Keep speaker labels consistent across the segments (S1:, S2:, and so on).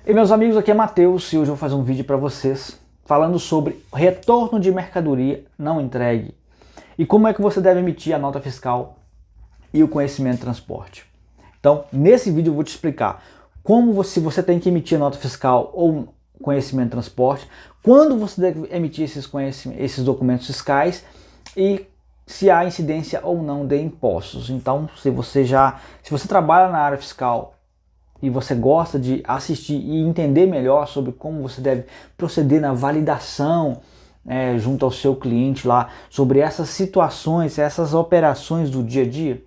S1: E meus amigos, aqui é Matheus e hoje eu vou fazer um vídeo para vocês falando sobre retorno de mercadoria não entregue e como é que você deve emitir a nota fiscal e o conhecimento de transporte. Então, nesse vídeo eu vou te explicar como você tem que emitir a nota fiscal ou conhecimento de transporte, quando você deve emitir esses documentos fiscais e se há incidência ou não de impostos. Então, se você trabalha na área fiscal e você gosta de assistir e entender melhor sobre como você deve proceder na validação junto ao seu cliente lá, sobre essas situações, essas operações do dia a dia,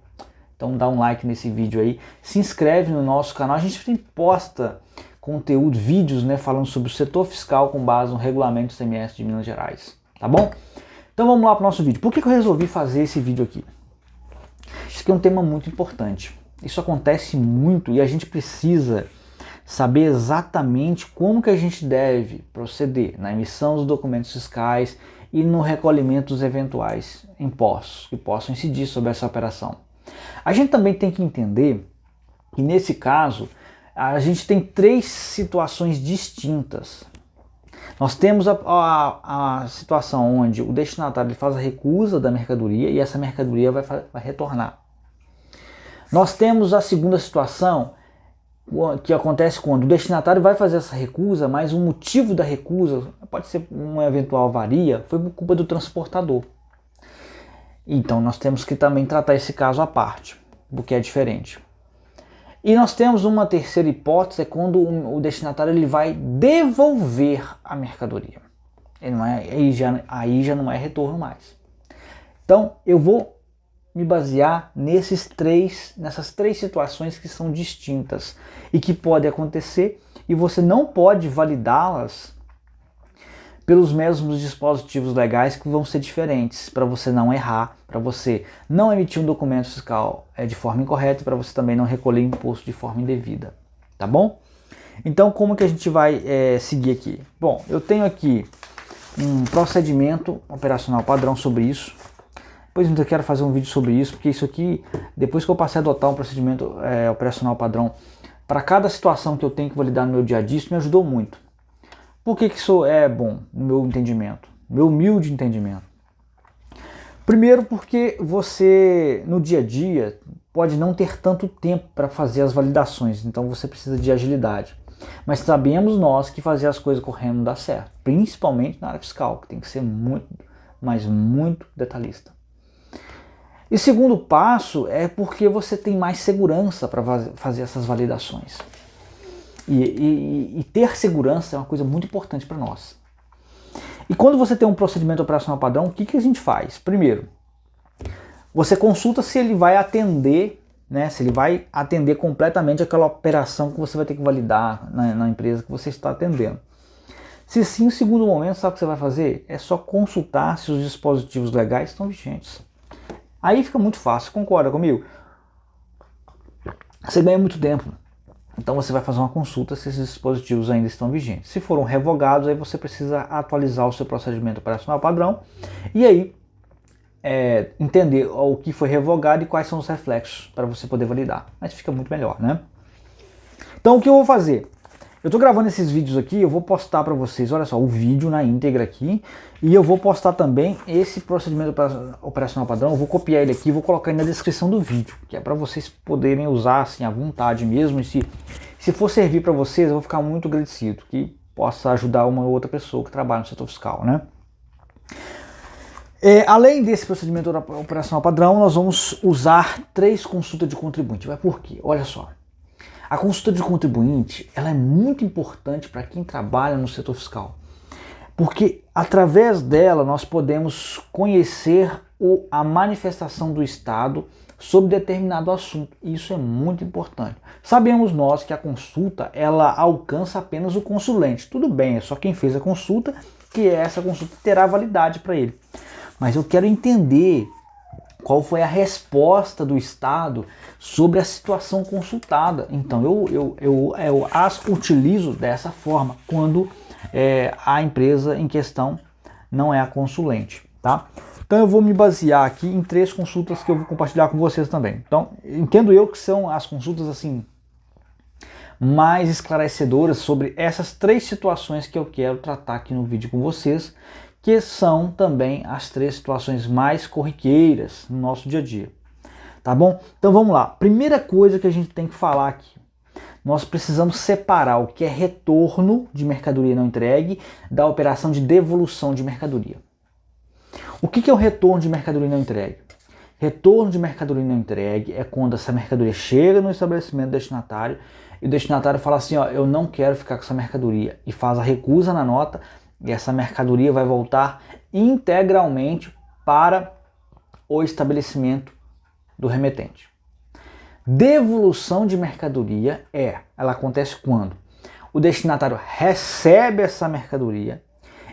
S1: então dá um like nesse vídeo aí, se inscreve no nosso canal. A gente posta conteúdo, vídeos, falando sobre o setor fiscal com base no regulamento do ICMS de Minas Gerais, tá bom? Então vamos lá para o nosso vídeo. Por que eu resolvi fazer esse vídeo aqui? Isso aqui é um tema muito importante. Isso acontece muito e a gente precisa saber exatamente como que a gente deve proceder na emissão dos documentos fiscais e no recolhimento dos eventuais impostos que possam incidir sobre essa operação. A gente também tem que entender que nesse caso a gente tem três situações distintas. Nós temos a situação onde o destinatário faz a recusa da mercadoria e essa mercadoria vai retornar. Nós temos a segunda situação, que acontece quando o destinatário vai fazer essa recusa, mas o motivo da recusa pode ser uma eventual avaria, foi por culpa do transportador. Então nós temos que também tratar esse caso à parte, porque é diferente. E nós temos uma terceira hipótese, é quando o destinatário ele vai devolver a mercadoria. Aí já não é retorno mais. Então eu vou me basear nessas três situações que são distintas e que podem acontecer e você não pode validá-las pelos mesmos dispositivos legais que vão ser diferentes, para você não errar, para você não emitir um documento fiscal de forma incorreta e para você também não recolher imposto de forma indevida, tá bom? Então como que a gente vai seguir aqui? Bom, eu tenho aqui um procedimento operacional padrão sobre isso. Depois eu quero fazer um vídeo sobre isso, porque isso aqui, depois que eu passei a adotar um procedimento operacional padrão, para cada situação que eu tenho que validar no meu dia a dia, isso me ajudou muito. Por que isso é bom, no meu entendimento, meu humilde entendimento? Primeiro porque você, no dia a dia, pode não ter tanto tempo para fazer as validações, então você precisa de agilidade. Mas sabemos nós que fazer as coisas correndo não dá certo, principalmente na área fiscal, que tem que ser muito, mas muito detalhista. E segundo passo é porque você tem mais segurança para fazer essas validações. E ter segurança é uma coisa muito importante para nós. E quando você tem um procedimento operacional padrão, o que a gente faz? Primeiro, você consulta se ele vai atender, se ele vai atender completamente aquela operação que você vai ter que validar na empresa que você está atendendo. Se sim, no segundo momento, sabe o que você vai fazer? É só consultar se os dispositivos legais estão vigentes. Aí fica muito fácil, concorda comigo? Você ganha muito tempo. Então você vai fazer uma consulta se esses dispositivos ainda estão vigentes. Se foram revogados, aí você precisa atualizar o seu procedimento operacional padrão e aí entender o que foi revogado e quais são os reflexos para você poder validar. Mas fica muito melhor, né? Então o que eu vou fazer? Eu estou gravando esses vídeos aqui, eu vou postar para vocês, olha só, o vídeo na íntegra aqui, e eu vou postar também esse procedimento operacional padrão, eu vou copiar ele aqui e vou colocar aí na descrição do vídeo, que é para vocês poderem usar assim à vontade mesmo, e se for servir para vocês, eu vou ficar muito agradecido, que possa ajudar uma ou outra pessoa que trabalha no setor fiscal, né? Além desse procedimento operacional padrão, nós vamos usar 3 consultas de contribuinte. Mas por quê? Olha só. A consulta de contribuinte ela é muito importante para quem trabalha no setor fiscal, porque através dela nós podemos conhecer a manifestação do Estado sobre determinado assunto. Isso é muito importante. Sabemos nós que a consulta ela alcança apenas o consulente. Tudo bem, é só quem fez a consulta que essa consulta terá validade para ele. Mas eu quero entender qual foi a resposta do Estado sobre a situação consultada. Então eu as utilizo dessa forma quando a empresa em questão não é a consulente, tá? Então eu vou me basear aqui em 3 consultas que eu vou compartilhar com vocês também. Então entendo eu que são as consultas assim mais esclarecedoras sobre essas 3 situações que eu quero tratar aqui no vídeo com vocês, que são também as 3 situações mais corriqueiras no nosso dia a dia. Tá bom? Então vamos lá. Primeira coisa que a gente tem que falar aqui. Nós precisamos separar o que é retorno de mercadoria não entregue da operação de devolução de mercadoria. O que é o retorno de mercadoria não entregue? Retorno de mercadoria não entregue é quando essa mercadoria chega no estabelecimento destinatário e o destinatário fala assim, ó, eu não quero ficar com essa mercadoria, e faz a recusa na nota, e essa mercadoria vai voltar integralmente para o estabelecimento do remetente. Devolução de mercadoria ela acontece quando o destinatário recebe essa mercadoria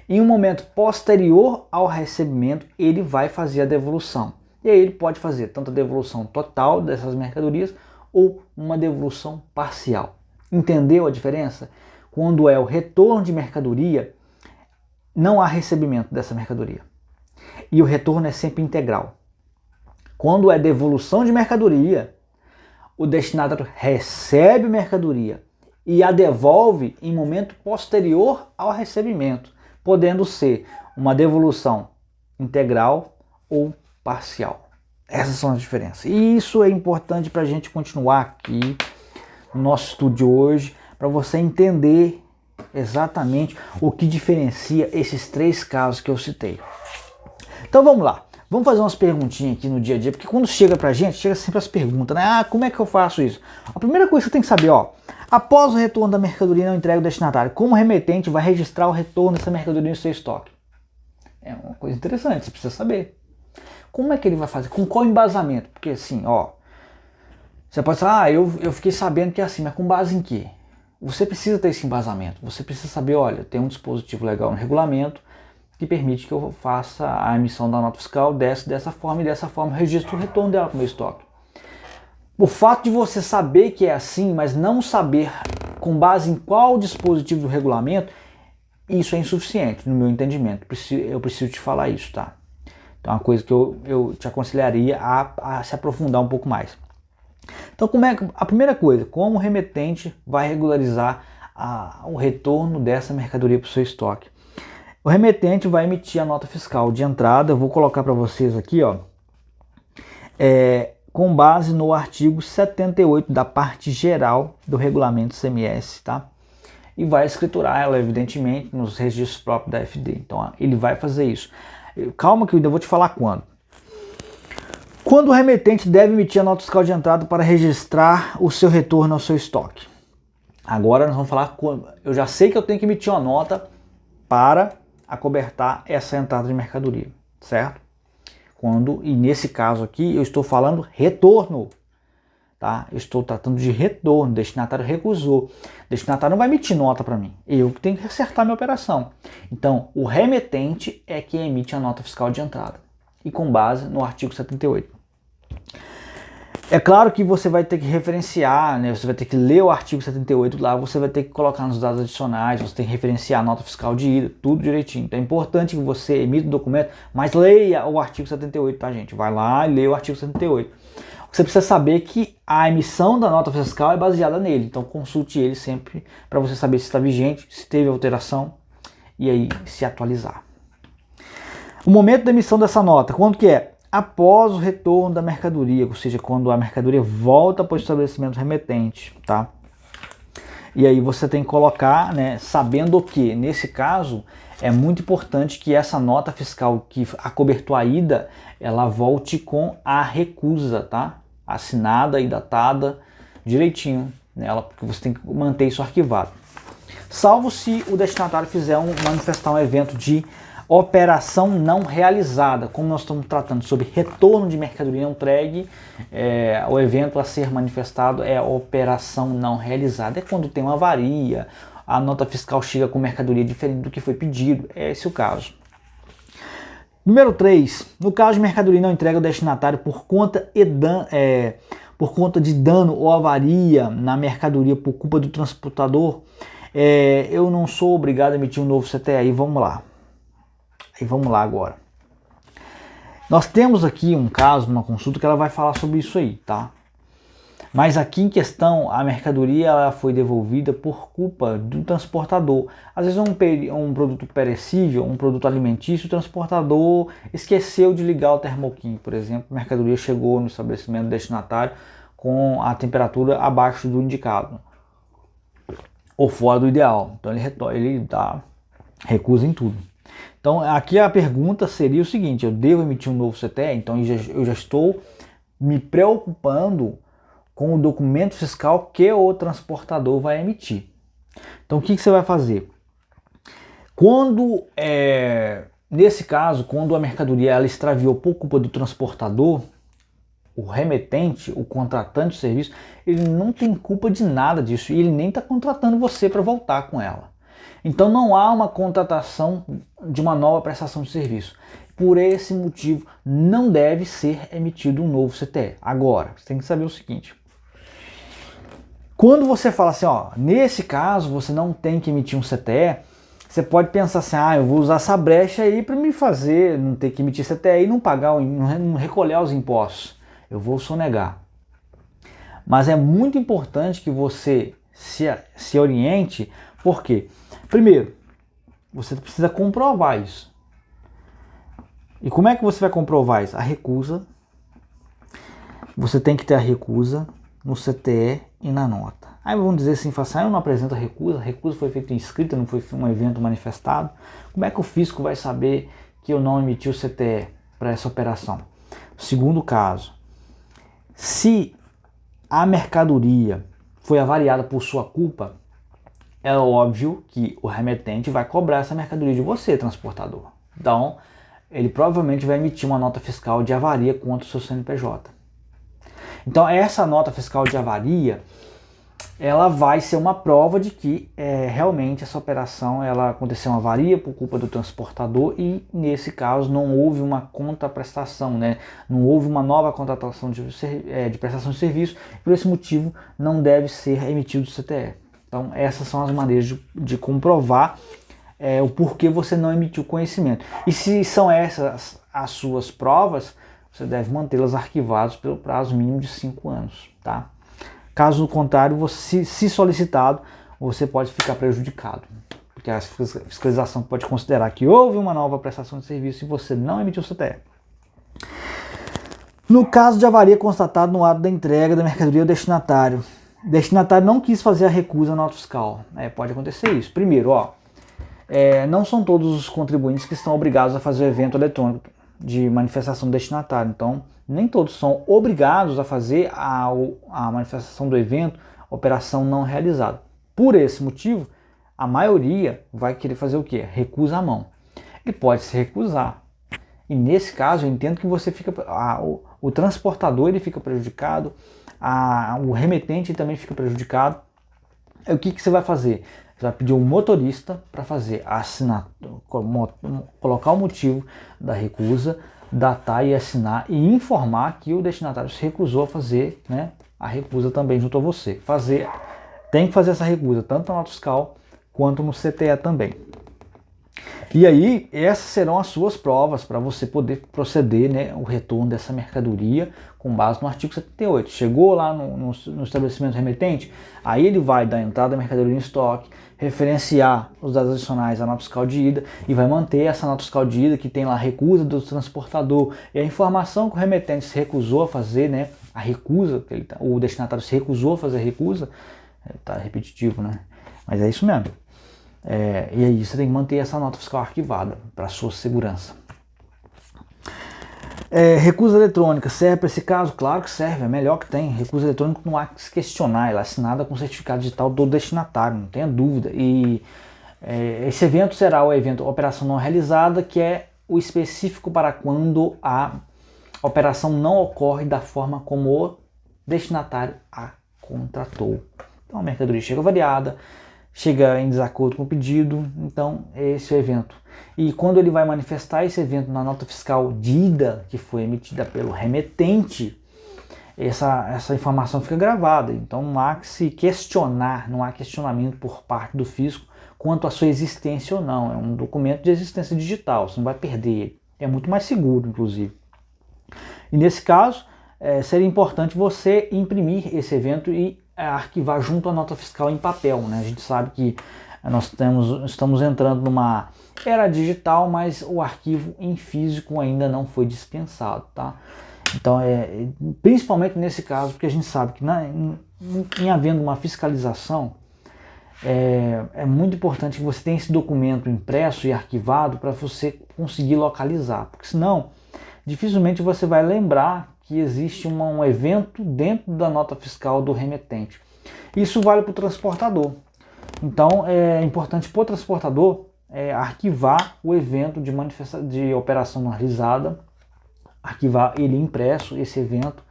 S1: e em um momento posterior ao recebimento ele vai fazer a devolução. E aí ele pode fazer tanto a devolução total dessas mercadorias ou uma devolução parcial. Entendeu a diferença? Quando é o retorno de mercadoria, não há recebimento dessa mercadoria. E o retorno é sempre integral. Quando é devolução de mercadoria, o destinatário recebe mercadoria e a devolve em momento posterior ao recebimento, podendo ser uma devolução integral ou parcial. Essas são as diferenças. E isso é importante para a gente continuar aqui no nosso estudo de hoje, para você entender exatamente o que diferencia esses 3 casos que eu citei. Então vamos lá. Vamos fazer umas perguntinhas aqui no dia a dia, porque quando chega pra gente, chega sempre as perguntas, né? Ah, como é que eu faço isso? A primeira coisa que você tem que saber, ó, após o retorno da mercadoria não entregue ao destinatário, como o remetente vai registrar o retorno dessa mercadoria no seu estoque? É uma coisa interessante, você precisa saber. Como é que ele vai fazer? Com qual embasamento? Porque assim, ó, você pode falar, ah, eu fiquei sabendo que é assim, mas com base em quê? Você precisa ter esse embasamento, você precisa saber, olha, tem um dispositivo legal no regulamento que permite que eu faça a emissão da nota fiscal dessa forma, e dessa forma eu registro o retorno dela para o meu estoque. O fato de você saber que é assim, mas não saber com base em qual dispositivo do regulamento, isso é insuficiente no meu entendimento. Eu preciso te falar isso, tá? Então é uma coisa que eu te aconselharia a se aprofundar um pouco mais. Então a primeira coisa, como o remetente vai regularizar o retorno dessa mercadoria para o seu estoque? O remetente vai emitir a nota fiscal de entrada, eu vou colocar para vocês aqui, ó, com base no artigo 78 da parte geral do regulamento CMS, tá? E vai escriturar ela, evidentemente, nos registros próprios da FD. Então, ó, ele vai fazer isso. Calma que eu ainda vou te falar quando. Quando o remetente deve emitir a nota fiscal de entrada para registrar o seu retorno ao seu estoque? Agora nós vamos falar quando. Eu já sei que eu tenho que emitir uma nota para acobertar essa entrada de mercadoria, certo? E nesse caso aqui eu estou falando retorno, tá? Eu estou tratando de retorno, o destinatário recusou. O destinatário não vai emitir nota para mim, eu que tenho que acertar minha operação. Então, o remetente é quem emite a nota fiscal de entrada, e com base no artigo 78. É claro que você vai ter que referenciar, né? Você vai ter que ler o artigo 78 lá, você vai ter que colocar nos dados adicionais, você tem que referenciar a nota fiscal de ida, tudo direitinho. Então é importante que você emita o documento, mas leia o artigo 78, tá, gente? Vai lá e leia o artigo 78. Você precisa saber que a emissão da nota fiscal é baseada nele, então consulte ele sempre para você saber se está vigente, se teve alteração e aí se atualizar. O momento da emissão dessa nota, quando que é? Após o retorno da mercadoria, ou seja, quando a mercadoria volta para o estabelecimento remetente, tá? E aí você tem que colocar, né, sabendo que, nesse caso, é muito importante que essa nota fiscal que acobertou a ida, ela volte com a recusa, tá? Assinada e datada direitinho nela, porque você tem que manter isso arquivado. Salvo se o destinatário fizer manifestar um evento de operação não realizada. Como nós estamos tratando sobre retorno de mercadoria não entregue, o evento a ser manifestado é a operação não realizada. É quando tem uma avaria, a nota fiscal chega com mercadoria diferente do que foi pedido. É esse o caso. Número 3. No caso de mercadoria não entregue ao destinatário por conta de dano ou avaria na mercadoria por culpa do transportador, eu não sou obrigado a emitir um novo CTA. Vamos lá. Vamos lá agora. Nós temos aqui um caso, uma consulta que ela vai falar sobre isso aí, tá? Mas aqui em questão, a mercadoria ela foi devolvida por culpa do transportador. Às vezes um produto perecível, um produto alimentício, o transportador esqueceu de ligar o termoquim, por exemplo. A mercadoria chegou no estabelecimento destinatário com a temperatura abaixo do indicado, ou fora do ideal. Então ele dá recusa em tudo. Então aqui a pergunta seria o seguinte: eu devo emitir um novo CTE? Então eu já estou me preocupando com o documento fiscal que o transportador vai emitir. Então o que você vai fazer? Nesse caso, quando a mercadoria ela extraviou por culpa do transportador, o remetente, o contratante de serviço, ele não tem culpa de nada disso e ele nem está contratando você para voltar com ela. Então não há uma contratação de uma nova prestação de serviço. Por esse motivo, não deve ser emitido um novo CTE. Agora, você tem que saber o seguinte: quando você fala assim, ó, nesse caso você não tem que emitir um CTE, você pode pensar assim, eu vou usar essa brecha aí para me fazer, não ter que emitir CTE e não pagar, não recolher os impostos. Eu vou sonegar. Mas é muito importante que você se oriente, porque, primeiro, você precisa comprovar isso. E como é que você vai comprovar isso? A recusa. Você tem que ter a recusa no CTE e na nota. Aí vamos dizer assim, eu não apresento a recusa foi feita em escrita, não foi um evento manifestado. Como é que o fisco vai saber que eu não emiti o CTE para essa operação? Segundo caso, se a mercadoria foi avariada por sua culpa, é óbvio que o remetente vai cobrar essa mercadoria de você, transportador. Então, ele provavelmente vai emitir uma nota fiscal de avaria contra o seu CNPJ. Então, essa nota fiscal de avaria, ela vai ser uma prova de que realmente essa operação ela aconteceu uma avaria por culpa do transportador e, nesse caso, não houve uma contraprestação, né? Não houve uma nova contratação de prestação de serviço, por esse motivo não deve ser emitido o CTE. Então, essas são as maneiras de comprovar o porquê você não emitiu conhecimento. E se são essas as suas provas, você deve mantê-las arquivadas pelo prazo mínimo de 5 anos, tá? Caso contrário, se solicitado, você pode ficar prejudicado, porque a fiscalização pode considerar que houve uma nova prestação de serviço e você não emitiu o CTE. No caso de avaria constatada no ato da entrega da mercadoria ao destinatário, o destinatário não quis fazer a recusa à nota fiscal. Pode acontecer isso. Primeiro, não são todos os contribuintes que estão obrigados a fazer o evento eletrônico de manifestação do destinatário. Então, nem todos são obrigados a fazer a manifestação do evento, operação não realizada. Por esse motivo, a maioria vai querer fazer o quê? Recusa à mão. Ele pode se recusar. E nesse caso, eu entendo que você fica, o transportador ele fica prejudicado, o remetente também fica prejudicado. O que você vai fazer? Você vai pedir um motorista para fazer a assinatura, colocar o motivo da recusa, datar e assinar e informar que o destinatário se recusou a fazer, né, a recusa também junto a você. Tem que fazer essa recusa tanto na nota fiscal quanto no CTE também. E aí, essas serão as suas provas para você poder proceder, né, o retorno dessa mercadoria com base no artigo 78. Chegou lá no estabelecimento remetente, aí ele vai dar entrada da mercadoria em estoque, referenciar os dados adicionais à nota fiscal de ida e vai manter essa nota fiscal de ida que tem lá a recusa do transportador e a informação que o remetente se recusou a fazer, né, a recusa, o destinatário se recusou a fazer a recusa, tá repetitivo, né, mas é isso mesmo. E aí você tem que manter essa nota fiscal arquivada para sua segurança. Recusa eletrônica serve para esse caso? Claro que serve, é melhor que tem. Recusa eletrônica não há que se questionar, ela é assinada com certificado digital do destinatário, não tenha dúvida. E esse evento será o evento operação não realizada, que é o específico para quando a operação não ocorre da forma como o destinatário a contratou. Então a mercadoria chega variada, chega em desacordo com o pedido, então esse é o evento. E quando ele vai manifestar esse evento na nota fiscal de ida, que foi emitida pelo remetente, essa informação fica gravada. Então não há que se questionar, não há questionamento por parte do fisco quanto à sua existência ou não. É um documento de existência digital, você não vai perder ele. É muito mais seguro, inclusive. E nesse caso, seria importante você imprimir esse evento e arquivar junto à nota fiscal em papel, né? A gente sabe que nós estamos entrando numa era digital, mas o arquivo em físico ainda não foi dispensado, tá? Então, principalmente nesse caso, porque a gente sabe que em havendo uma fiscalização, é muito importante que você tenha esse documento impresso e arquivado para você conseguir localizar, porque senão dificilmente você vai lembrar que existe um evento dentro da nota fiscal do remetente. Isso vale para o transportador. Então é importante para o transportador arquivar o evento de operação não realizada, arquivar ele impresso, esse evento,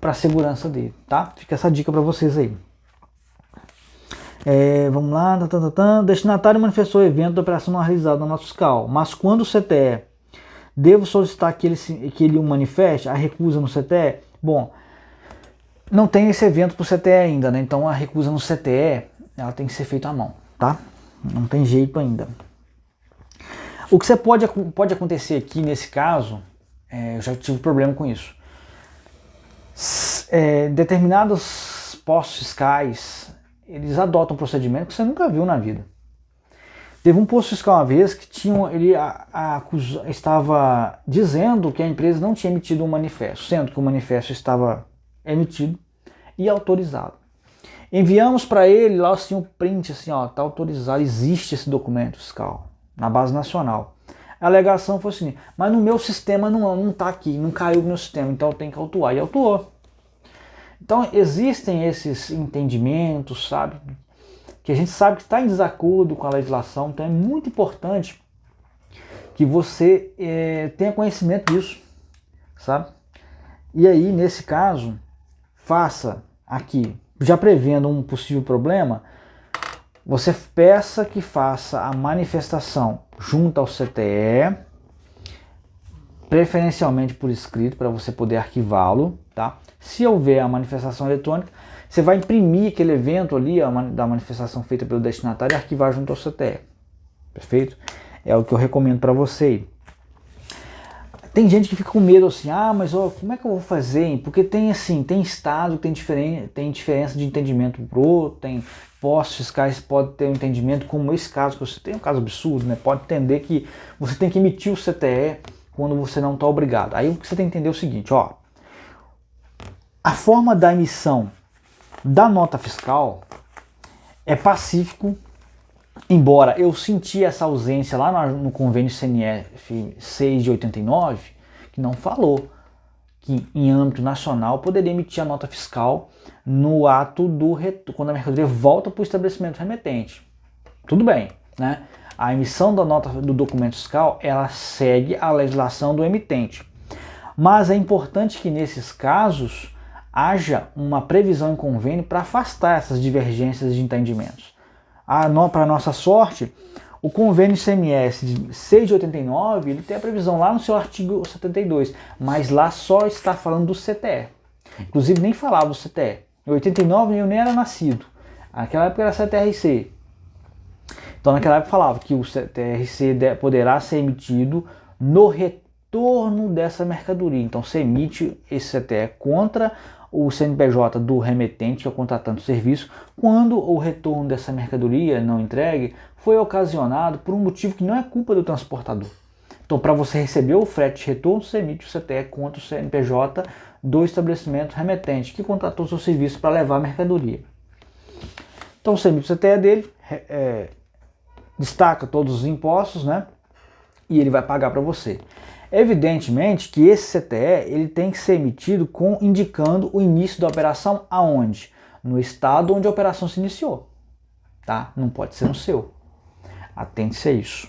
S1: para a segurança dele, tá? Fica essa dica para vocês aí. Vamos lá, destinatário manifestou o evento da operação não realizada na nota fiscal, mas quando o CTE devo solicitar que ele o manifeste, a recusa no CTE? Bom, não tem esse evento para o CTE ainda, né? Então a recusa no CTE ela tem que ser feita à mão, tá? Não tem jeito ainda. O que pode acontecer aqui nesse caso, eu já tive problema com isso. Determinados postos fiscais, eles adotam um procedimento que você nunca viu na vida. Teve um posto fiscal uma vez que ele estava dizendo que a empresa não tinha emitido um manifesto, sendo que o manifesto estava emitido e autorizado. Enviamos para ele lá assim um print, assim, ó, tá autorizado, existe esse documento fiscal na base nacional. A alegação foi assim, mas no meu sistema não tá aqui, não caiu no meu sistema, então eu tenho que autuar. E autuou. Então existem esses entendimentos, sabe? Que a gente sabe que está em desacordo com a legislação, então é muito importante que você tenha conhecimento disso, sabe? E aí, nesse caso, faça aqui, já prevendo um possível problema, você peça que faça a manifestação junto ao CTE, preferencialmente por escrito, para você poder arquivá-lo, tá? Se houver a manifestação eletrônica, você vai imprimir aquele evento ali, da manifestação feita pelo destinatário, e arquivar junto ao CTE. Perfeito? É o que eu recomendo para você. Tem gente que fica com medo assim, mas como é que eu vou fazer? Porque tem estado que tem diferença de entendimento pro outro, tem postos fiscais que podem ter um entendimento, como esse caso, que você tem um caso absurdo, né? Pode entender que você tem que emitir o CTE quando você não está obrigado. Aí o que você tem que entender é o seguinte, a forma da emissão da nota fiscal é pacífico, embora eu senti essa ausência lá no convênio CNF 6 de 89, que não falou que em âmbito nacional poderia emitir a nota fiscal no ato quando a mercadoria volta para o estabelecimento remetente. Tudo bem, né? A emissão da nota do documento fiscal, ela segue a legislação do emitente. Mas é importante que nesses casos haja uma previsão em convênio para afastar essas divergências de entendimentos. Para nossa sorte, o convênio ICMS de 6 de 89, ele tem a previsão lá no seu artigo 72, mas lá só está falando do CTE. Inclusive nem falava do CTE. Em 89 eu nem era nascido. Naquela época era CTRC. Então naquela época falava que o CTRC poderá ser emitido no retorno dessa mercadoria. Então você emite esse CTE contra o CNPJ do remetente, que é o contratante do serviço, quando o retorno dessa mercadoria não entregue foi ocasionado por um motivo que não é culpa do transportador. Então, para você receber o frete de retorno, você emite o CTE contra o CNPJ do estabelecimento remetente, que contratou o seu serviço para levar a mercadoria. Então, você emite o CTE dele, destaca todos os impostos, né? E ele vai pagar para você. Evidentemente que esse CTE ele tem que ser emitido indicando o início da operação aonde? No estado onde a operação se iniciou. Tá? Não pode ser no seu. Atente-se a isso.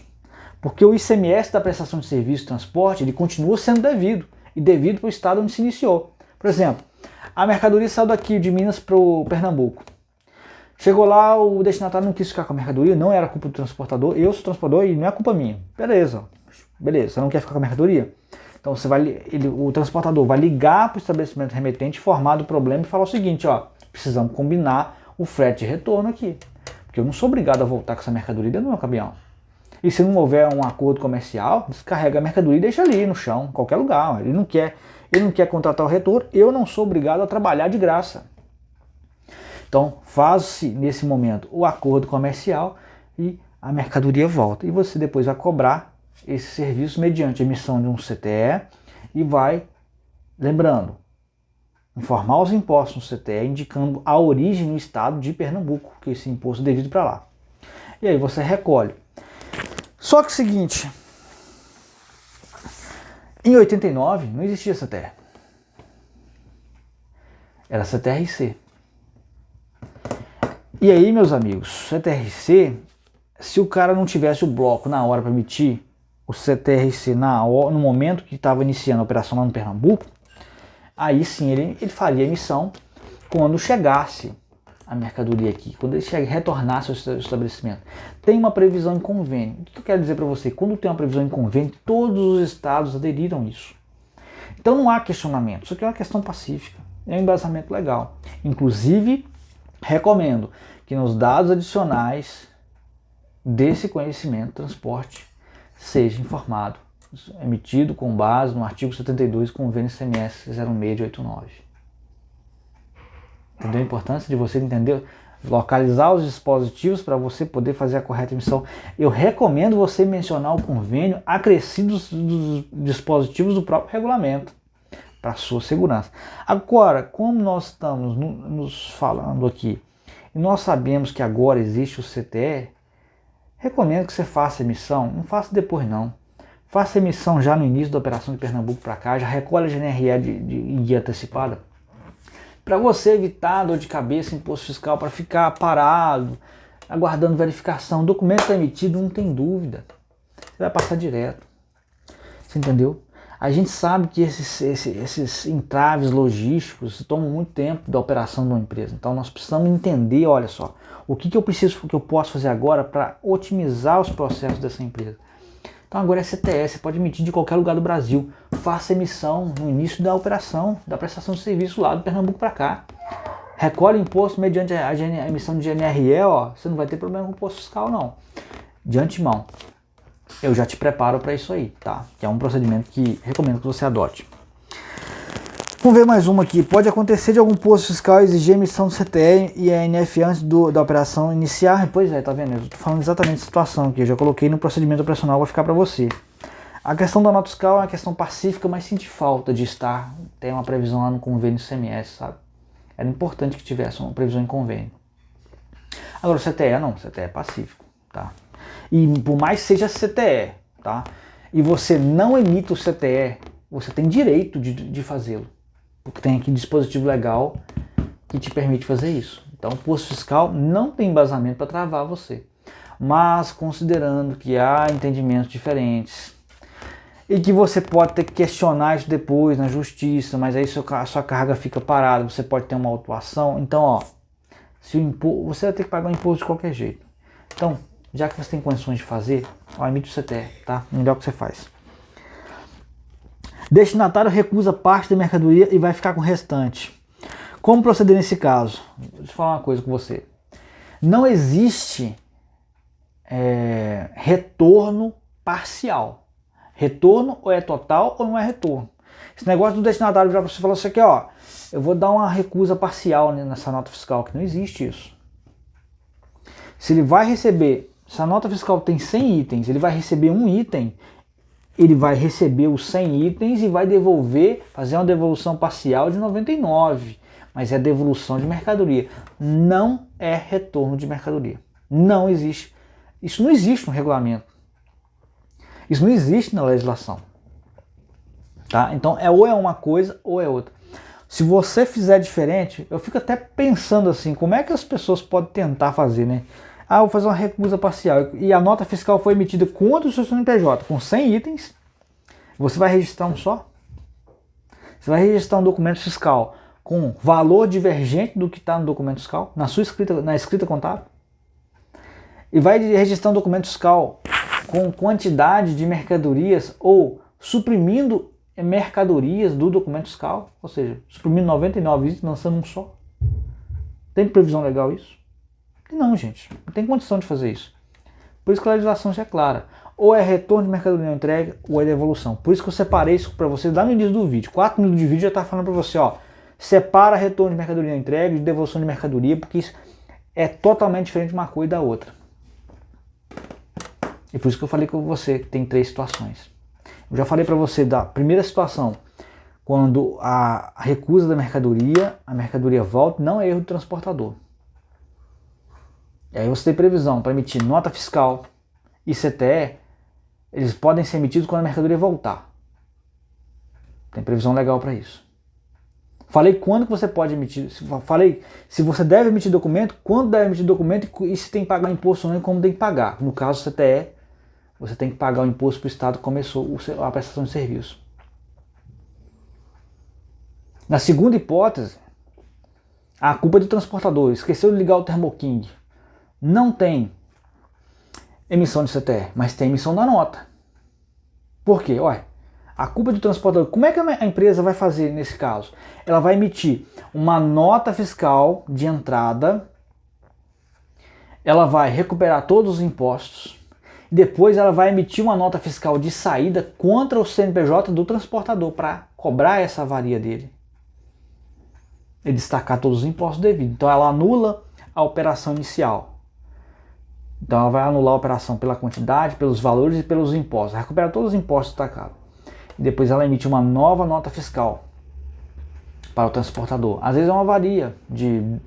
S1: Porque o ICMS da prestação de serviço de transporte ele continua sendo devido. E devido para o estado onde se iniciou. Por exemplo, a mercadoria saiu daqui de Minas para o Pernambuco. Chegou lá, o destinatário não quis ficar com a mercadoria, não era culpa do transportador, eu sou transportador e não é culpa minha. Beleza, você não quer ficar com a mercadoria? Então o transportador vai ligar para o estabelecimento remetente, informar do problema e falar o seguinte, precisamos combinar o frete de retorno aqui. Porque eu não sou obrigado a voltar com essa mercadoria dentro do meu caminhão. E se não houver um acordo comercial, descarrega a mercadoria e deixa ali no chão, em qualquer lugar. Ele não quer. ele não quer contratar o retorno, eu não sou obrigado a trabalhar de graça. Então, faz-se nesse momento o acordo comercial e a mercadoria volta. E você depois vai cobrar esse serviço mediante a emissão de um CTE e vai, lembrando, informar os impostos no CTE, indicando a origem no estado de Pernambuco, que esse imposto é devido para lá. E aí você recolhe. Só que é o seguinte, em 89 não existia CTE. Era CTRC. E aí, meus amigos, CTRC, se o cara não tivesse o bloco na hora para emitir o CTRC no momento que estava iniciando a operação lá no Pernambuco, aí sim ele faria a emissão quando chegasse a mercadoria aqui, quando ele retornasse ao estabelecimento. Tem uma previsão em convênio. O que eu quero dizer para você? Quando tem uma previsão em convênio, todos os estados aderiram a isso. Então não há questionamento. Isso aqui é uma questão pacífica. É um embasamento legal. Inclusive, recomendo que nos dados adicionais desse conhecimento de transporte seja informado, emitido com base no artigo 72 do Convênio CMS 06 de 89. Entendeu a importância de você entender, localizar os dispositivos para você poder fazer a correta emissão? Eu recomendo você mencionar o convênio acrescido dos dispositivos do próprio regulamento, para sua segurança. Agora, como nós estamos nos falando aqui, e nós sabemos que agora existe o CTE, recomendo que você faça a emissão, não faça depois não. Faça a emissão já no início da operação de Pernambuco para cá, já recolhe a GNRE em guia antecipada, para você evitar dor de cabeça, imposto fiscal, para ficar parado, aguardando verificação. O documento está emitido, não tem dúvida. Você vai passar direto. Você entendeu? A gente sabe que esses entraves logísticos tomam muito tempo da operação de uma empresa. Então nós precisamos entender, olha só, o que eu preciso, o que eu posso fazer agora para otimizar os processos dessa empresa. Então agora é CTE, você pode emitir de qualquer lugar do Brasil. Faça emissão no início da operação, da prestação de serviço lá do Pernambuco para cá. Recolhe imposto mediante a emissão de GNRE, ó, você não vai ter problema com o imposto fiscal não. De antemão, eu já te preparo para isso aí, tá? Que é um procedimento que recomendo que você adote. Vamos ver mais uma aqui. Pode acontecer de algum posto fiscal exigir emissão do CTE e a NF antes da operação iniciar? Pois é, tá vendo? Eu tô falando exatamente da situação aqui. Eu já coloquei no procedimento operacional, vai ficar para você. A questão da nota fiscal é uma questão pacífica, mas sente falta de ter uma previsão lá no convênio CMS, sabe? Era importante que tivesse uma previsão em convênio. Agora o CTE não, o CTE é pacífico, tá? E por mais que seja CTE, tá? E você não emita o CTE, você tem direito de fazê-lo. Porque tem aqui dispositivo legal que te permite fazer isso. Então o posto fiscal não tem embasamento para travar você. Mas considerando que há entendimentos diferentes e que você pode ter que questionar isso depois na justiça, mas aí a sua carga fica parada, você pode ter uma autuação. Então, ó, você vai ter que pagar o imposto de qualquer jeito. Então, já que você tem condições de fazer, ó, emite o CTE, tá? Melhor que você faz. Destinatário recusa parte da mercadoria e vai ficar com o restante. Como proceder nesse caso? Deixa eu falar uma coisa com você. Não existe retorno parcial. Retorno ou é total ou não é retorno. Esse negócio do destinatário virar para você e falar isso aqui, ó, eu vou dar uma recusa parcial nessa nota fiscal, que não existe isso. Se ele vai receber, se a nota fiscal tem 100 itens, ele vai receber um item, ele vai receber os 100 itens e vai devolver, fazer uma devolução parcial de 99, mas é devolução de mercadoria, não é retorno de mercadoria. Não existe. Isso não existe no regulamento. Isso não existe na legislação. Tá? Então ou é uma coisa ou é outra. Se você fizer diferente, eu fico até pensando assim, como é que as pessoas podem tentar fazer, né? Ah, eu vou fazer uma recusa parcial e a nota fiscal foi emitida contra o seu CNPJ com 100 itens, você vai registrar um só? Você vai registrar um documento fiscal com valor divergente do que está no documento fiscal, na escrita contábil? E vai registrar um documento fiscal com quantidade de mercadorias ou suprimindo mercadorias do documento fiscal, ou seja, suprimindo 99 itens, lançando um só? Tem previsão legal isso? Não, gente, não tem condição de fazer isso. Por isso que a legislação já é clara. ou é retorno de mercadoria não entregue, ou é devolução. Por isso que eu separei isso para você lá no início do vídeo. 4 minutos de vídeo já está falando para você, ó, separa retorno de mercadoria não entregue de devolução de mercadoria, porque isso é totalmente diferente de uma coisa e da outra. E por isso que eu falei com você que tem 3 situações. Eu já falei para você da primeira situação, quando a recusa da mercadoria, a mercadoria volta, não é erro do transportador. E aí você tem previsão para emitir nota fiscal e CTE, eles podem ser emitidos quando a mercadoria voltar. Tem previsão legal para isso. Falei quando que você pode emitir, falei se você deve emitir documento, quando deve emitir documento e se tem que pagar imposto ou não e como tem que pagar. No caso do CTE, você tem que pagar o imposto para o Estado que começou a prestação de serviço. Na segunda hipótese, a culpa é do transportador, esqueceu de ligar o Thermo King. Não tem emissão de CTE, mas tem emissão da nota. Por quê? Olha, a culpa é do transportador. Como é que a empresa vai fazer nesse caso? Ela vai emitir uma nota fiscal de entrada, ela vai recuperar todos os impostos, depois ela vai emitir uma nota fiscal de saída contra o CNPJ do transportador para cobrar essa avaria dele e destacar todos os impostos devidos. Então ela anula a operação inicial. Então ela vai anular a operação pela quantidade, pelos valores e pelos impostos. Recupera todos os impostos destacados. E depois ela emite uma nova nota fiscal para o transportador. Às vezes é uma avaria de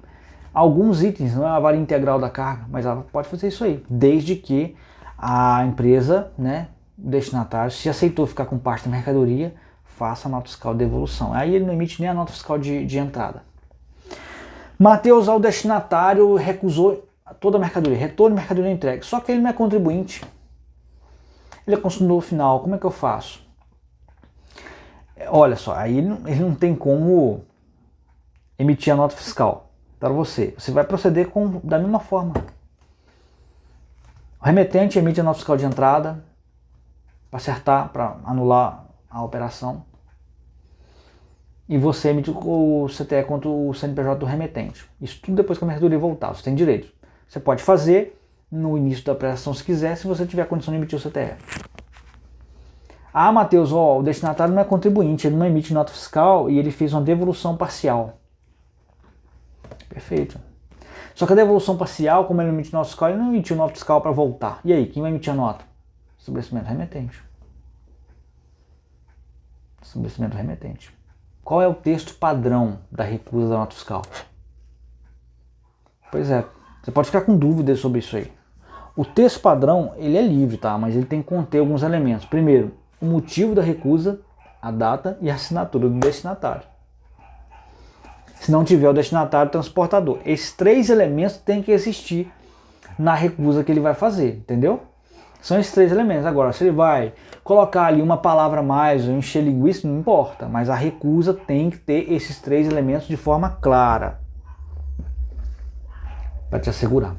S1: alguns itens, não é uma avaria integral da carga, mas ela pode fazer isso aí, desde que a empresa, né, o destinatário, se aceitou ficar com parte da mercadoria, faça a nota fiscal de devolução. Aí ele não emite nem a nota fiscal de entrada. Mateus, ao destinatário, recusou toda a mercadoria, retorno de mercadoria entregue. Só que ele não é contribuinte. Ele é consumidor final. Como é que eu faço? Olha só, aí ele não tem como emitir a nota fiscal para você. Você vai proceder da mesma forma. O remetente emite a nota fiscal de entrada para acertar, para anular a operação. E você emite o CTE contra o CNPJ do remetente. Isso tudo depois que a mercadoria voltar. Você tem direito. Você pode fazer no início da operação se quiser, se você tiver a condição de emitir o CTE. Ah, Mateus, o destinatário não é contribuinte, ele não emite nota fiscal e ele fez uma devolução parcial. Perfeito. Só que a devolução parcial, como ele não emite nota fiscal, ele não emitiu nota fiscal para voltar. E aí, quem vai emitir a nota? Estabelecimento remetente. Estabelecimento remetente. Qual é o texto padrão da recusa da nota fiscal? Pois é, você pode ficar com dúvidas sobre isso aí. O texto padrão, ele é livre, tá? Mas ele tem que conter alguns elementos. Primeiro, o motivo da recusa, a data e a assinatura do destinatário. Se não tiver o destinatário, o transportador. Esses 3 elementos têm que existir na recusa que ele vai fazer, entendeu? São esses 3 elementos. Agora, se ele vai colocar ali uma palavra a mais ou encher linguiça, não importa. Mas a recusa tem que ter esses 3 elementos de forma clara. Para te assegurar.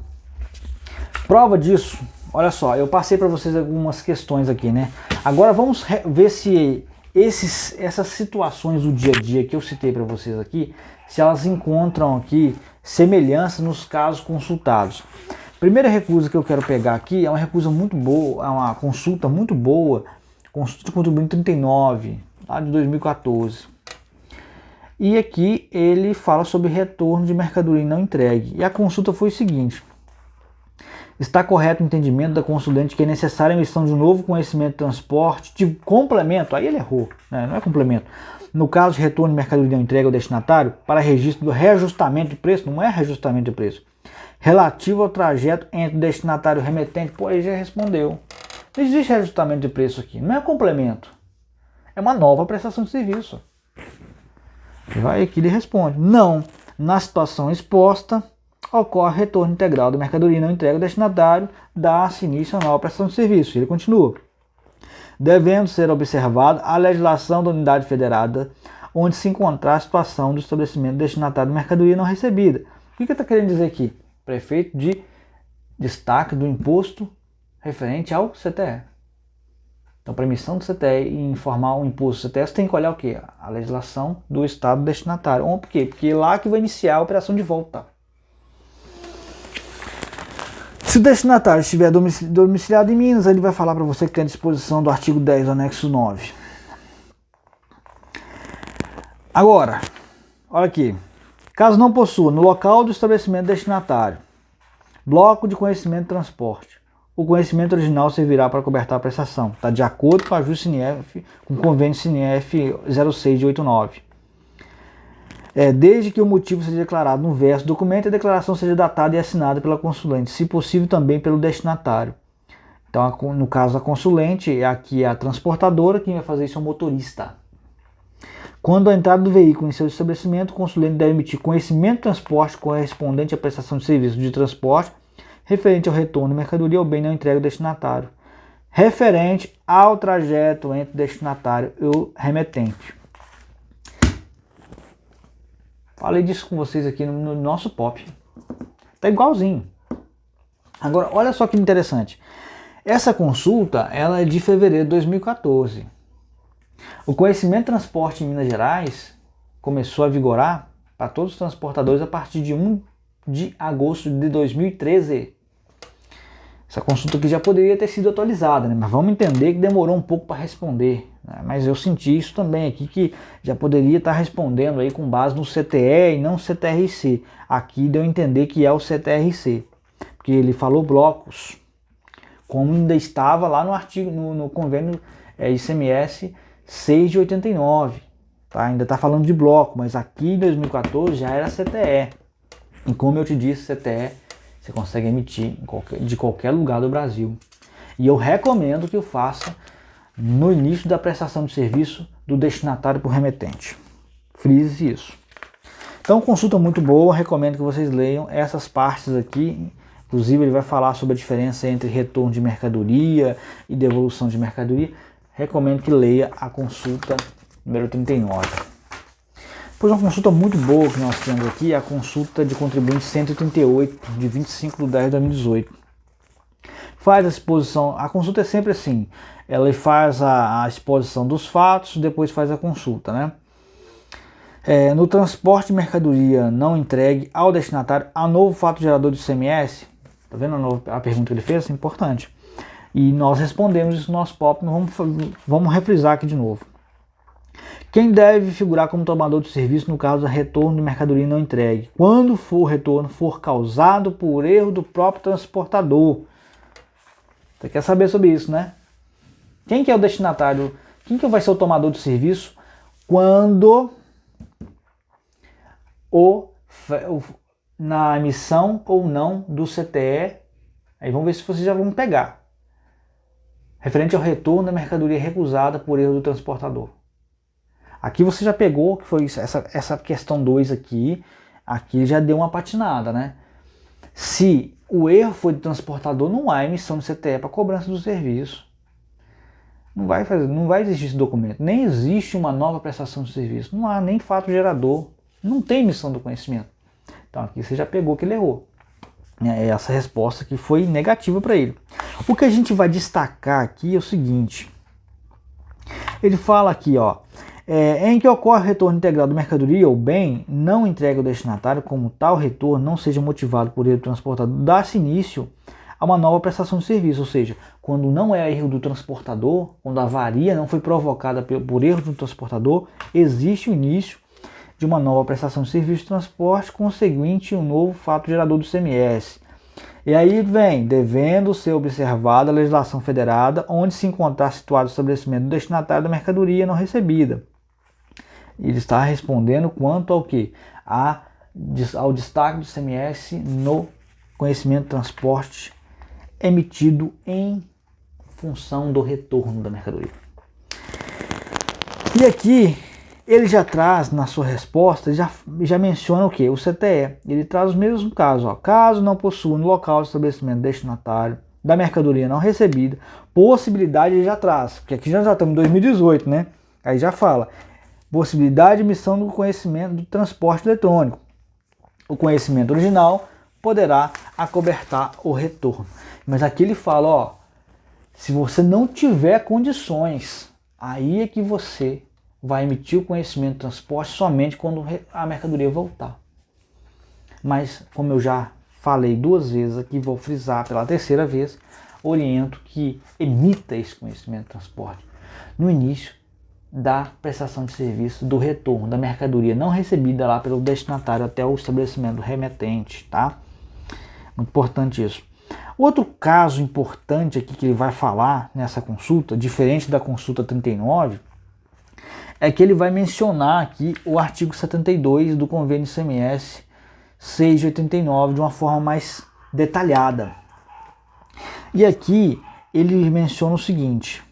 S1: Prova disso, olha só, eu passei para vocês algumas questões aqui, né? Agora vamos ver se essas situações do dia a dia que eu citei para vocês aqui, se elas encontram aqui semelhança nos casos consultados. Primeira recusa que eu quero pegar aqui é uma recusa muito boa, é uma consulta muito boa, consulta de contribuinte 39, lá de 2014. E aqui ele fala sobre retorno de mercadoria não entregue. E a consulta foi o seguinte: está correto o entendimento da consulente que é necessária a emissão de um novo conhecimento de transporte de complemento? Aí ele errou, né? Não é complemento. No caso de retorno de mercadoria não entregue ao destinatário, para registro do reajustamento de preço, não é reajustamento de preço, relativo ao trajeto entre o destinatário e o remetente. Pô, ele já respondeu. Não existe reajustamento de preço aqui, não é complemento. É uma nova prestação de serviço. Vai aqui, ele responde: não, na situação exposta, ocorre retorno integral da mercadoria não entregue ao destinatário, dá-se início a nova prestação de serviço. Ele continua: devendo ser observada a legislação da unidade federada, onde se encontrar a situação do estabelecimento destinatário de mercadoria não recebida. O que ele está querendo dizer aqui? Prefeito de destaque do imposto referente ao CTE. Então, para emissão do CTE e informar o imposto do CTE, você tem que olhar o quê? A legislação do estado destinatário. Por quê? Porque é lá que vai iniciar a operação de volta. Se o destinatário estiver domiciliado em Minas, ele vai falar para você que tem a disposição do artigo 10 do anexo 9. Agora, olha aqui. Caso não possua no local do estabelecimento destinatário bloco de conhecimento e transporte, o conhecimento original servirá para cobertar a prestação. Está de acordo com a ajuste CINEF, com o convênio CINEF 06 de 89. Desde que o motivo seja declarado no verso do documento e a declaração seja datada e assinada pela consulente, se possível também pelo destinatário. Então, no caso da consulente, aqui é a transportadora, quem vai fazer isso é o motorista. Quando a entrada do veículo em seu estabelecimento, o consulente deve emitir conhecimento de transporte correspondente à prestação de serviço de transporte, referente ao retorno de mercadoria ou bem não entregue ao destinatário, referente ao trajeto entre o destinatário e o remetente. Falei disso com vocês aqui no nosso POP. Tá igualzinho. Agora, olha só que interessante. Essa consulta, ela é de fevereiro de 2014. O conhecimento de transporte em Minas Gerais começou a vigorar para todos os transportadores a partir de 1 de agosto de 2013. Essa consulta aqui já poderia ter sido atualizada, né? Mas vamos entender que demorou um pouco para responder. Né? Mas eu senti isso também aqui, que já poderia estar respondendo aí com base no CTE e não CTRC. Aqui deu a entender que é o CTRC, porque ele falou blocos, como ainda estava lá no artigo, no convênio ICMS 6 de 89. Tá? Ainda está falando de bloco, mas aqui em 2014 já era CTE. E como eu te disse, CTE você consegue emitir de qualquer lugar do Brasil. E eu recomendo que o faça no início da prestação de serviço do destinatário por remetente. Frise isso. Então, consulta muito boa, recomendo que vocês leiam essas partes aqui. Inclusive, ele vai falar sobre a diferença entre retorno de mercadoria e devolução de mercadoria. Recomendo que leia a consulta número 39. Depois, uma consulta muito boa que nós temos aqui é a consulta de contribuinte 138, de 25 de 10 de 2018. Faz a exposição, a consulta é sempre assim, ela faz a exposição dos fatos, depois faz a consulta, né? No transporte de mercadoria não entregue ao destinatário, há novo fato gerador de ICMS. Tá vendo a pergunta que ele fez? É importante. E nós respondemos isso no nosso POP, vamos refrisar aqui de novo. Quem deve figurar como tomador de serviço no caso do retorno de mercadoria não entregue? Quando o retorno for causado por erro do próprio transportador. Você quer saber sobre isso, né? Quem que é o destinatário? Quem que vai ser o tomador de serviço quando na emissão ou não do CTE? Aí vamos ver se vocês já vão pegar. Referente ao retorno da mercadoria recusada por erro do transportador. Aqui você já pegou, que foi essa questão 2 aqui já deu uma patinada, né? Se o erro foi do transportador, não há emissão de CTE para cobrança do serviço. Não vai existir esse documento, nem existe uma nova prestação de serviço, não há nem fato gerador, não tem emissão do conhecimento. Então aqui você já pegou que ele errou. Essa resposta aqui foi negativa para ele. O que a gente vai destacar aqui é o seguinte. Ele fala aqui, ó. Em que ocorre o retorno integral da mercadoria ou bem não entregue ao destinatário, como tal retorno não seja motivado por erro do transportador, dá-se início a uma nova prestação de serviço, ou seja, quando não é erro do transportador, quando a avaria não foi provocada por erro do transportador, existe o início de uma nova prestação de serviço de transporte, conseguinte um novo fato gerador do ICMS. E aí vem, devendo ser observada a legislação federada onde se encontrar situado o estabelecimento do destinatário da mercadoria não recebida. Ele está respondendo quanto ao que? Ao destaque do ICMS no conhecimento de transporte emitido em função do retorno da mercadoria. E aqui ele já traz na sua resposta, já menciona o que? O CTE. Ele traz os mesmos casos. Ó. Caso não possua no local de estabelecimento destinatário da mercadoria não recebida, possibilidade ele já traz, porque aqui já estamos em 2018, né? Aí já fala, possibilidade de emissão do conhecimento do transporte eletrônico. O conhecimento original poderá acobertar o retorno. Mas aqui ele fala, ó, se você não tiver condições, aí é que você vai emitir o conhecimento de transporte somente quando a mercadoria voltar. Mas, como eu já falei 2 vezes aqui, vou frisar pela 3ª vez, oriento que emita esse conhecimento de transporte no início da prestação de serviço do retorno da mercadoria não recebida lá pelo destinatário até o estabelecimento remetente, tá? Muito importante isso. Outro caso importante aqui que ele vai falar nessa consulta, diferente da consulta 39, é que ele vai mencionar aqui o artigo 72 do convênio ICMS 689 de uma forma mais detalhada. E aqui ele menciona o seguinte: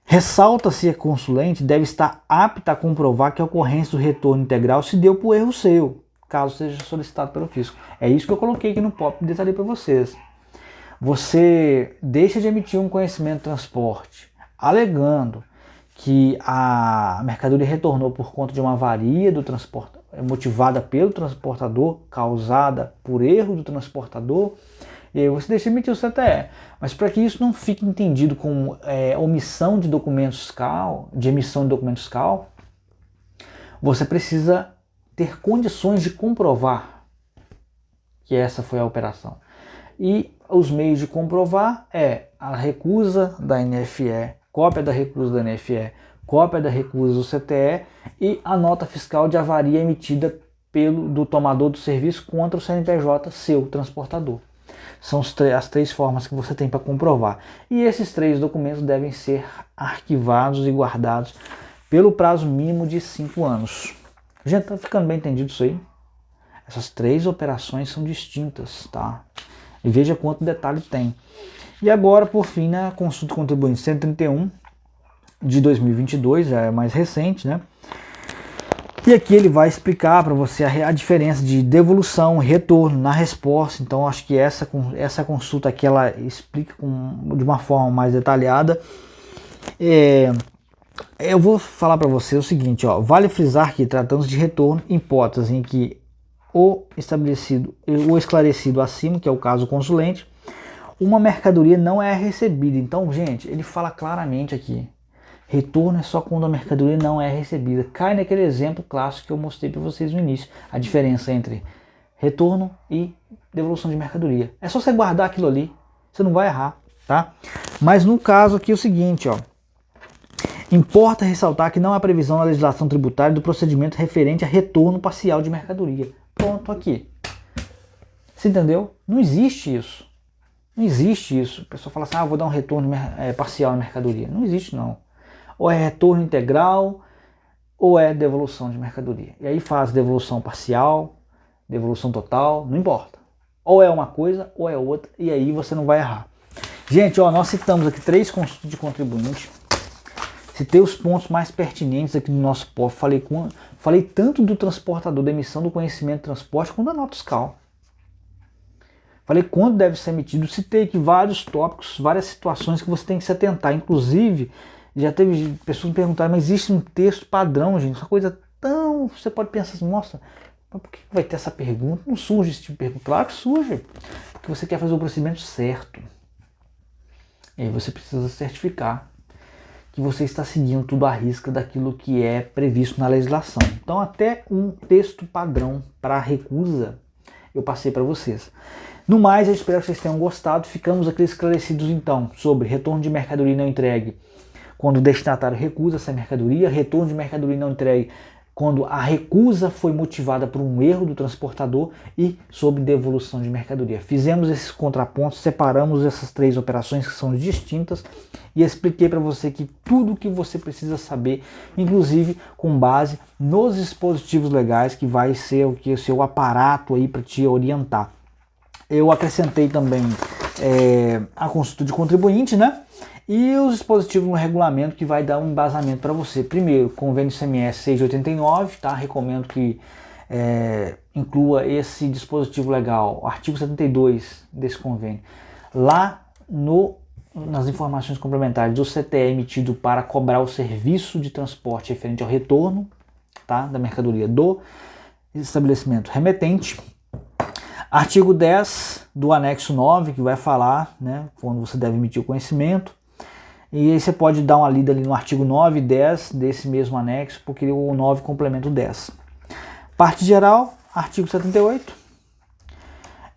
S1: ressalta-se que a consulente deve estar apta a comprovar que a ocorrência do retorno integral se deu por erro seu, caso seja solicitado pelo fisco. É isso que eu coloquei aqui no POP e detalhei para vocês. Você deixa de emitir um conhecimento de transporte alegando que a mercadoria retornou por conta de uma avaria do transporte, motivada pelo transportador, causada por erro do transportador, e aí você deixa de emitir o CTE. Mas para que isso não fique entendido como omissão de documento fiscal, de emissão de documento fiscal, você precisa ter condições de comprovar que essa foi a operação. E os meios de comprovar é a recusa da NFE, cópia da recusa da NFE, cópia da recusa do CTE e a nota fiscal de avaria emitida do tomador do serviço contra o CNPJ seu, transportador. São as 3 formas que você tem para comprovar. E esses 3 documentos devem ser arquivados e guardados pelo prazo mínimo de 5 anos. Gente, tá ficando bem entendido isso aí? Essas 3 operações são distintas, tá? E veja quanto detalhe tem. E agora, por fim, na consulta contribuinte 131 de 2022, já é mais recente, né? E aqui ele vai explicar para você a diferença de devolução e retorno na resposta. Então, acho que essa consulta aqui ela explica de uma forma mais detalhada. Eu vou falar para você o seguinte, ó, vale frisar que tratando de retorno, hipótese em que o esclarecido acima, que é o caso consulente, uma mercadoria não é recebida. Então, gente, ele fala claramente aqui, retorno é só quando a mercadoria não é recebida. Cai naquele exemplo clássico que eu mostrei para vocês no início, a diferença entre retorno e devolução de mercadoria. É só você guardar aquilo ali, você não vai errar, tá? Mas no caso aqui é o seguinte, ó, importa ressaltar que não há previsão na legislação tributária do procedimento referente a retorno parcial de mercadoria. Pronto, aqui. Você entendeu? Não existe isso. Não existe isso. A pessoa fala assim, vou dar um retorno parcial na mercadoria. Não existe, não. Ou é retorno integral, ou é devolução de mercadoria. E aí faz devolução parcial, devolução total, não importa. Ou é uma coisa, ou é outra, e aí você não vai errar. Gente, ó, nós citamos aqui 3 consultas de contribuinte. Citei os pontos mais pertinentes aqui no nosso POF. Falei tanto do transportador, da emissão do conhecimento de transporte, quanto da nota fiscal. Falei quando deve ser emitido. Citei aqui vários tópicos, várias situações que você tem que se atentar. Inclusive, já teve pessoas me perguntarem, mas existe um texto padrão, gente? Uma coisa tão... Você pode pensar assim, nossa, mas por que vai ter essa pergunta? Não surge esse tipo de pergunta. Claro que surge, porque você quer fazer o procedimento certo. E aí você precisa certificar que você está seguindo tudo à risca daquilo que é previsto na legislação. Então, até um texto padrão para recusa eu passei para vocês. No mais, eu espero que vocês tenham gostado. Ficamos aqui esclarecidos então sobre retorno de mercadoria não entregue quando o destinatário recusa essa mercadoria, retorno de mercadoria não entregue quando a recusa foi motivada por um erro do transportador e sobre devolução de mercadoria. Fizemos esses contrapontos, separamos essas 3 operações que são distintas e expliquei para você que tudo o que você precisa saber, inclusive com base nos dispositivos legais, que vai ser o seu aparato aí para te orientar. Eu acrescentei também a consulta de contribuinte, né? E os dispositivos no regulamento que vai dar um embasamento para você. Primeiro, convênio ICMS 689, tá? Recomendo que inclua esse dispositivo legal, o artigo 72 desse convênio, lá nas informações complementares do CTE emitido para cobrar o serviço de transporte referente ao retorno, tá? Da mercadoria do estabelecimento remetente. Artigo 10 do anexo 9, que vai falar, né, quando você deve emitir o conhecimento. E aí você pode dar uma lida ali no artigo 9 e 10 desse mesmo anexo, porque o 9 complementa o 10. Parte geral, artigo 78.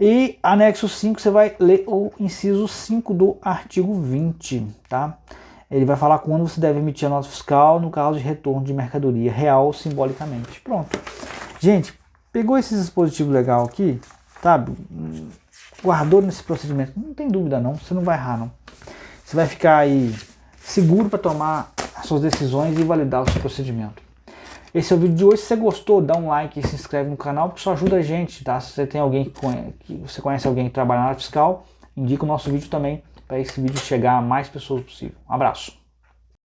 S1: E anexo 5, você vai ler o inciso 5 do artigo 20, tá? Ele vai falar quando você deve emitir a nota fiscal no caso de retorno de mercadoria real simbolicamente. Pronto. Gente, pegou esse dispositivo legal aqui, sabe? Guardou nesse procedimento. Não tem dúvida não, você não vai errar não. Você vai ficar aí seguro para tomar as suas decisões e validar o seu procedimento. Esse é o vídeo de hoje. Se você gostou, dá um like e se inscreve no canal, porque isso ajuda a gente, tá? Se você tem alguém que você conhece alguém que trabalha na área fiscal, indica o nosso vídeo também, para esse vídeo chegar a mais pessoas possível. Um abraço.